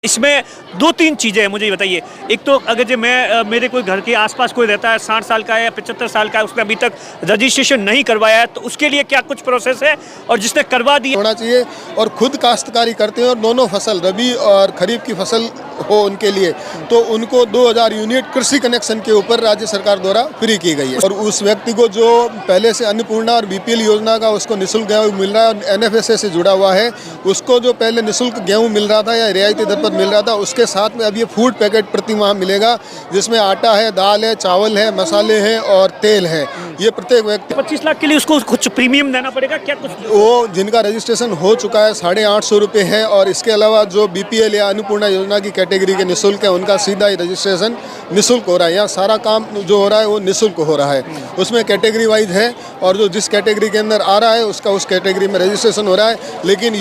इसमें 2-3 चीज़ें हैं, मुझे ये बताइए। एक तो अगर जो मेरे कोई घर के आसपास कोई रहता है 60 साल का है या 75 साल का है, उसने अभी तक रजिस्ट्रेशन नहीं करवाया है, तो उसके लिए क्या कुछ प्रोसेस है? और जिसने करवा दिया होना चाहिए और खुद काश्तकारी करते हैं और दोनों फसल रबी और खरीफ की फसल हो उनके लिए, तो उनको 2000 यूनिट कृषि कनेक्शन के ऊपर राज्य सरकार द्वारा फ्री की गई है। और उस व्यक्ति को जो पहले से अन्नपूर्णा और बीपीएल योजना का उसको निःशुल्क गेहूँ मिल रहा है और एनएफएसए से जुड़ा हुआ है, उसको जो पहले निःशुल्क गेहूँ मिल रहा था या रियायती दर पर मिल रहा था, उसके साथ में अब ये फूड पैकेट प्रति माह मिलेगा, जिसमें आटा है, दाल है, चावल है, मसाले हैं और तेल है। ये प्रत्येक व्यक्ति 25 लाख के लिए उसको कुछ प्रीमियम देना पड़ेगा क्या? कुछ वो जिनका रजिस्ट्रेशन हो चुका है 850 रुपये है, और इसके अलावा जो बीपीएल या अन्नपूर्णा योजना की कैटेगरी के निःशुल्क है, उनका सीधा ही रजिस्ट्रेशन निःशुल्क हो रहा है। यहाँ सारा काम जो हो रहा है वो निःशुल्क हो रहा है, उसमें कैटेगरी वाइज है और जो जिस कैटेगरी के अंदर आ रहा है उसका उस कैटेगरी में रजिस्ट्रेशन हो रहा है। लेकिन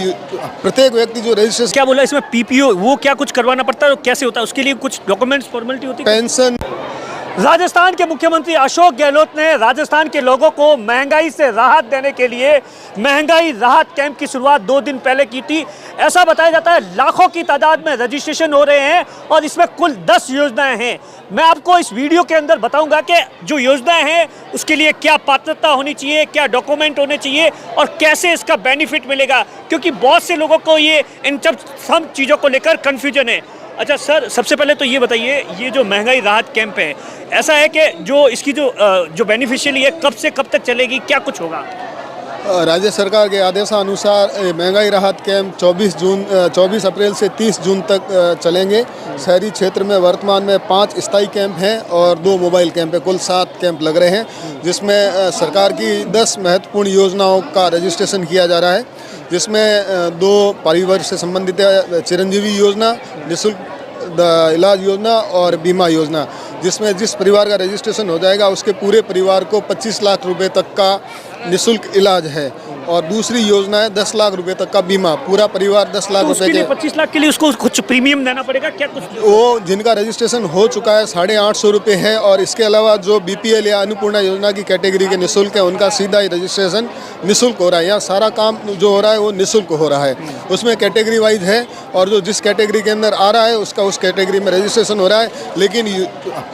प्रत्येक व्यक्ति जो रजिस्ट्रेशन क्या बोला इसमें पीपीओ वो क्या कुछ करवाना पड़ता है, कैसे होता है? उसके लिए कुछ डॉक्यूमेंट्स फॉर्मेलिटी होती है? पेंशन। राजस्थान के मुख्यमंत्री अशोक गहलोत ने राजस्थान के लोगों को महंगाई से राहत देने के लिए महंगाई राहत कैंप की शुरुआत 2 दिन पहले की थी। ऐसा बताया जाता है लाखों की तादाद में रजिस्ट्रेशन हो रहे हैं और इसमें कुल 10 योजनाएं हैं। मैं आपको इस वीडियो के अंदर बताऊंगा कि जो योजनाएं हैं उसके लिए क्या पात्रता होनी चाहिए, क्या डॉक्यूमेंट होने चाहिए और कैसे इसका बेनिफिट मिलेगा, क्योंकि बहुत से लोगों को ये इन सब चीज़ों को लेकर कन्फ्यूजन है। अच्छा सर, सबसे पहले तो ये बताइए, ये जो महंगाई राहत कैंप है, ऐसा है कि जो इसकी जो बेनिफिशियरी है कब से कब तक चलेगी, क्या कुछ होगा? राज्य सरकार के आदेशानुसार महंगाई राहत कैंप 24 अप्रैल से 30 जून तक चलेंगे। शहरी क्षेत्र में वर्तमान में 5 स्थायी कैंप हैं और 2 मोबाइल कैंप हैं, कुल 7 कैंप लग रहे हैं, जिसमें सरकार की 10 महत्वपूर्ण योजनाओं का रजिस्ट्रेशन किया जा रहा है, जिसमें 2 परिवार से संबंधित है, चिरंजीवी योजना, निःशुल्क इलाज योजना और बीमा योजना, जिसमें जिस परिवार का रजिस्ट्रेशन हो जाएगा उसके पूरे परिवार को 25 लाख रुपए तक का निःशुल्क इलाज है। और दूसरी योजना है 10 लाख रुपए तक का बीमा, पूरा परिवार 10 लाख रुपए के। 25 लाख के लिए उसको कुछ प्रीमियम देना पड़ेगा क्या? कुछ वो जिनका रजिस्ट्रेशन हो चुका है 850 रुपये है, और इसके अलावा जो बीपीएल या अन्नपूर्णा योजना की कैटेगरी के निःशुल्क है, उनका सीधा ही रजिस्ट्रेशन निःशुल्क हो रहा है। यहाँ सारा काम जो हो रहा है वो निःशुल्क हो रहा है, उसमें कैटेगरी वाइज है और जो जिस कैटेगरी के अंदर आ रहा है उसका उस कैटेगरी में रजिस्ट्रेशन हो रहा है। लेकिन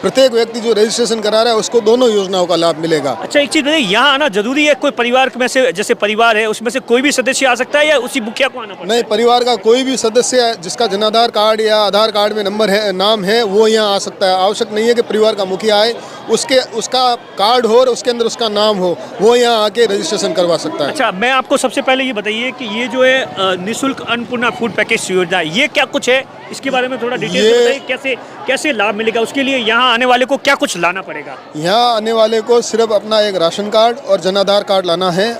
प्रत्येक व्यक्ति जो रजिस्ट्रेशन करा रहा है उसको दोनों योजनाओं का लाभ मिलेगा। अच्छा, एक चीज़ यहाँ आना जरूरी है? कोई परिवार में से, जैसे परिवार है उसमें से कोई भी सदस्य आ सकता है या उसी मुखिया को आना पड़ता है? नहीं, परिवार का कोई भी सदस्य जिसका जनाधार कार्ड या आधार कार्ड में नंबर है, नाम है, वो यहाँ आ सकता है। आवश्यक नहीं है कि परिवार का मुखिया आए, उसका कार्ड हो और उसके अंदर उसका नाम हो, वो यहाँ आके रजिस्ट्रेशन करवा सकता है। अच्छा, मैं आपको सबसे पहले ये बताइए कि ये जो है निःशुल्क अन्नपूर्णा फूड पैकेज योजना, ये क्या कुछ है? इसके बारे में थोड़ा डिटेल से बताइए, कैसे लाभ मिलेगा? उसके लिए यहाँ आने वाले को क्या कुछ लाना पड़ेगा? यहाँ आने वाले को सिर्फ अपना एक राशन कार्ड और जनाधार कार्ड लाना है,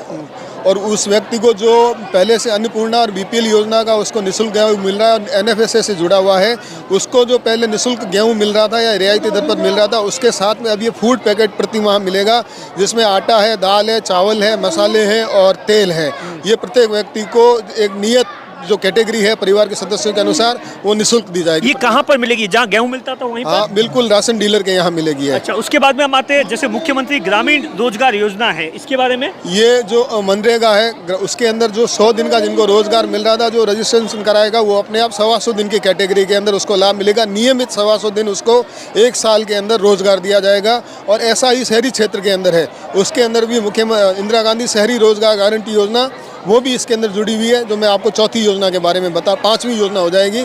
और उस व्यक्ति को जो पहले से अन्नपूर्णा और बीपीएल योजना का उसको निःशुल्क गेहूँ मिल रहा है और एनएफएसए से जुड़ा हुआ है, उसको जो पहले निःशुल्क गेहूँ मिल रहा था या रियायती दर पर मिल रहा था, उसके साथ में अब ये फूड पैकेट प्रति माह मिलेगा, जिसमें आटा है, दाल है, चावल है, मसाले हैं और तेल है। ये प्रत्येक व्यक्ति को एक नियत जो कैटेगरी है परिवार के सदस्यों के अनुसार वो निःशुल्क दी जाएगी। ये कहाँ पर मिलेगी? जहाँ गेहूँ मिलता था वहीं पर? हाँ बिल्कुल, राशन डीलर के यहाँ मिलेगी। अच्छा, उसके बाद में हम आते हैं जैसे मुख्यमंत्री ग्रामीण रोजगार योजना है, इसके बारे में? ये जो मनरेगा है उसके अंदर जो 100 दिन का जिनको रोजगार मिल रहा था, जो रजिस्ट्रेशन कराएगा वो अपने आप 125 दिन की कैटेगरी के अंदर उसको लाभ मिलेगा। नियमित 125 दिन उसको 1 साल के अंदर रोजगार दिया जाएगा। और ऐसा ही शहरी क्षेत्र के अंदर है, उसके अंदर भी मुख्यमंत्री इंदिरा गांधी शहरी रोजगार गारंटी योजना वो भी इसके अंदर जुड़ी हुई है, जो मैं आपको चौथी योजना के बारे में 5वीं योजना हो जाएगी।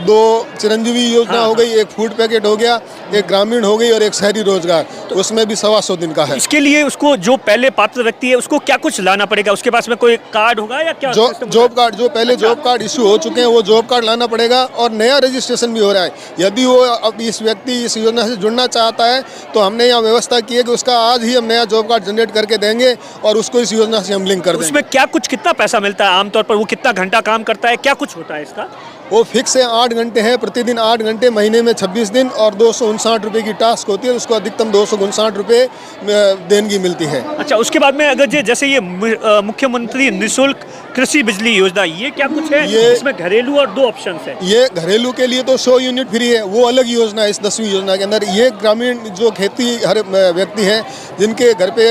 2 चिरंजीवी योजना हो गई, एक फूड पैकेट हो गया, एक ग्रामीण हो गई और एक शहरी रोजगार, तो उसमें भी 125 दिन का है। इसके लिए उसको जो पहले पात्र व्यक्ति है उसको क्या कुछ लाना पड़ेगा? उसके पास में कोई कार्ड होगा या क्या? जॉब कार्ड, जो पहले जॉब कार्ड इशू हो चुके हैं वो जॉब कार्ड लाना पड़ेगा, और नया रजिस्ट्रेशन भी हो रहा है। यदि वो अब इस व्यक्ति इस योजना से जुड़ना चाहता है तो हमने यहाँ व्यवस्था की है कि उसका आज ही हम नया जॉब कार्ड जनरेट करके देंगे और उसको इस योजना से हम लिंक कर देंगे। उसमें क्या कुछ कितना पैसा मिलता है आमतौर पर? वो कितना घंटा काम करता है, क्या कुछ होता है इसका? वो फिक्स है, 8 घंटे है, प्रतिदिन 8 घंटे, महीने में 26 दिन और 259 रुपये की टास्क होती है। उसको अधिकतम 259 रुपये देनगी मिलती है। अच्छा, उसके बाद में अगर जैसे ये मुख्यमंत्री निःशुल्क कृषि बिजली योजना, ये क्या कुछ है? इसमें घरेलू और 2 ऑप्शन है। ये घरेलू के लिए तो 100 यूनिट फ्री है, वो अलग योजना है इस 10वीं योजना के अंदर। ये ग्रामीण जो खेती हर व्यक्ति हैं जिनके घर पे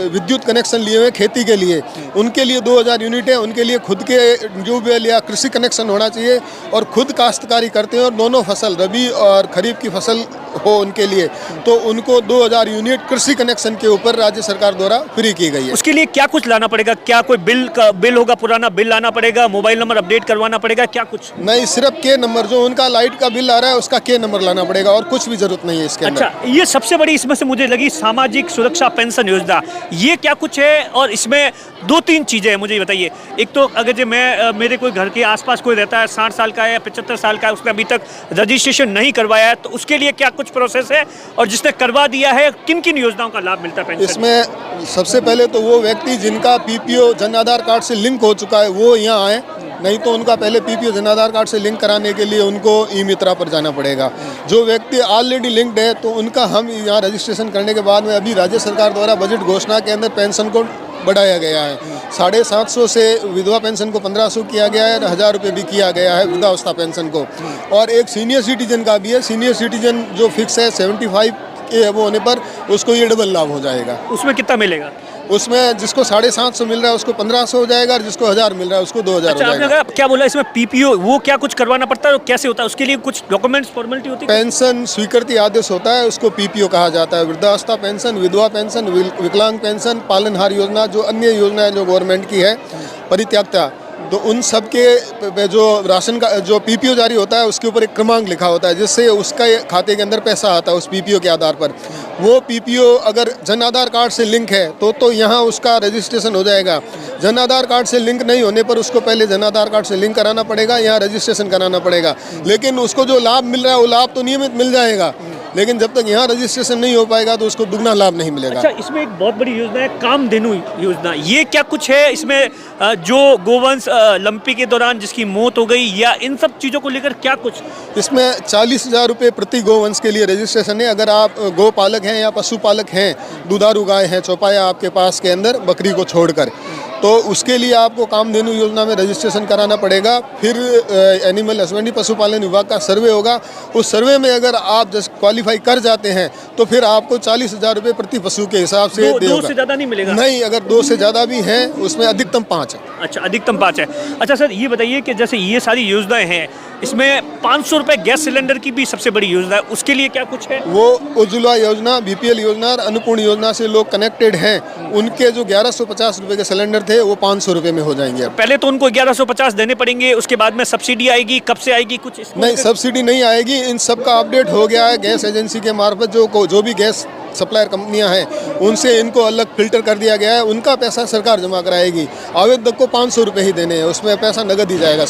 विद्युत कनेक्शन लिए हुए खेती के लिए, उनके लिए 2000 यूनिट है। उनके लिए खुद के ट्यूबवेल या कृषि कनेक्शन होना चाहिए, और खुद काश्तकारी करते हैं और दोनों फसल रबी और खरीफ की फसल हो उनके लिए, तो उनको 2000 यूनिट कृषि कनेक्शन के ऊपर राज्य सरकार द्वारा फ्री की गई है। उसके लिए क्या कुछ लाना पड़ेगा? क्या कोई बिल होगा, पुराना बिल लाना पड़ेगा, मोबाइल नंबर अपडेट करवाना पड़ेगा, क्या कुछ? नहीं, सिर्फ के नंबर, जो उनका लाइट का बिल आ रहा है उसका के नंबर लाना पड़ेगा और कुछ भी जरूरत नहीं है इसके अंदर। अच्छा, ये सबसे बड़ी इसमें से मुझे लगी सामाजिक सुरक्षा पेंशन योजना, ये क्या कुछ है? और इसमें 2-3 चीज़ें हैं, मुझे बताइए। एक तो अगर जो मेरे कोई घर के आसपास कोई रहता है 60 साल का है या 75 साल का है, उसने अभी तक रजिस्ट्रेशन नहीं करवाया है, तो उसके लिए क्या कुछ प्रोसेस है? और जिसने करवा दिया है, किन किन योजनाओं का लाभ मिलता है पेंशन? इसमें सबसे पहले तो वो व्यक्ति जिनका पीपीओ जन आधार कार्ड से लिंक हो चुका है वो यहाँ आए, नहीं तो उनका पहले पीपीओ जन आधार कार्ड से लिंक कराने के लिए उनको ई मित्रा पर जाना पड़ेगा। जो व्यक्ति ऑलरेडी लिंक्ड है तो उनका हम यहाँ रजिस्ट्रेशन करने के बाद में अभी राज्य सरकार द्वारा बजट घोषणा के अंदर पेंशन को बढ़ाया गया है। 750 से विधवा पेंशन को 1500 किया गया है और 1000 रुपये भी किया गया है वृद्धावस्था पेंशन को। और एक सीनियर सिटीजन का भी है, सीनियर सिटीजन जो फिक्स है 75 के वो होने पर उसको ये डबल लाभ हो जाएगा। उसमें कितना मिलेगा? उसमें जिसको 750 मिल रहा है उसको 1500 हो जाएगा और जिसको 1000 मिल रहा है उसको 2000 अच्छा, हो आपने जाएगा। कहा क्या बोला इसमें पीपीओ, वो क्या कुछ करवाना पड़ता है और कैसे होता है? उसके लिए कुछ डॉक्यूमेंट्स फॉर्मेलिटी होती है? पेंशन स्वीकृति आदेश होता है, उसको पीपीओ कहा जाता है। वृद्धावस्था पेंशन, विधवा पेंशन, विकलांग पेंशन, पालनहार योजना, जो अन्य योजनाएं जो गवर्नमेंट की है परित्यक्ता, तो उन सब के जो राशन का जो पीपीओ जारी होता है उसके ऊपर एक क्रमांक लिखा होता है जिससे उसका खाते के अंदर पैसा आता है उस पीपीओ के आधार पर। वो पीपीओ अगर जन आधार कार्ड से लिंक है तो यहाँ उसका रजिस्ट्रेशन हो जाएगा। जन आधार कार्ड से लिंक नहीं होने पर उसको पहले जन आधार कार्ड से लिंक कराना पड़ेगा, यहाँ रजिस्ट्रेशन कराना पड़ेगा। लेकिन उसको जो लाभ मिल रहा है वो लाभ तो नियमित मिल जाएगा, लेकिन जब तक यहाँ रजिस्ट्रेशन नहीं हो पाएगा तो उसको दुगना लाभ नहीं मिलेगा। अच्छा, इसमें एक बहुत बड़ी योजना है कामधेनु योजना, ये क्या कुछ है? इसमें जो गोवंश लंपी के दौरान जिसकी मौत हो गई या इन सब चीज़ों को लेकर क्या कुछ? इसमें 40,000 रुपये प्रति गोवंश के लिए रजिस्ट्रेशन है। अगर आप गोपालक हैं या पशुपालक हैं, दुधारू गाय हैं, चौपाया आपके पास के अंदर बकरी को छोड़कर, तो उसके लिए आपको कामधेनु योजना में रजिस्ट्रेशन कराना पड़ेगा। फिर एनिमल हस्बेंड्री पशुपालन विभाग का सर्वे होगा, उस सर्वे में अगर आप जैसे क्वालिफाई कर जाते हैं तो फिर आपको 40,000 रुपये प्रति पशु के हिसाब से दो से ज़्यादा नहीं मिलेगा? नहीं, अगर 2 से ज़्यादा भी हैं उसमें अधिकतम 5 है। अच्छा, अधिकतम 5 है। अच्छा सर, ये बताइए कि जैसे ये सारी योजनाएं हैं, इसमें 500 रुपये गैस सिलेंडर की भी सबसे बड़ी योजना है, उसके लिए क्या कुछ है? वो उज्ज्वला योजना, बीपीएल योजना और अन्नपूर्ण योजना से लोग कनेक्टेड हैं, उनके जो 1150 रुपये के सिलेंडर थे वो 500 रुपये में हो जाएंगे। अब पहले तो उनको 1150 देने पड़ेंगे, उसके बाद में सब्सिडी आएगी, कब से आएगी कुछ? नहीं, सब्सिडी नहीं आएगी, इन सब का अपडेट हो गया है गैस एजेंसी के मार्फत। जो भी गैस सप्लायर कंपनियां हैं उनसे इनको अलग फिल्टर कर दिया गया है, उनका पैसा सरकार जमा कराएगी। आवेदक को 500 रुपये ही देने हैं, उसमें पैसा नगद ही जाएगा।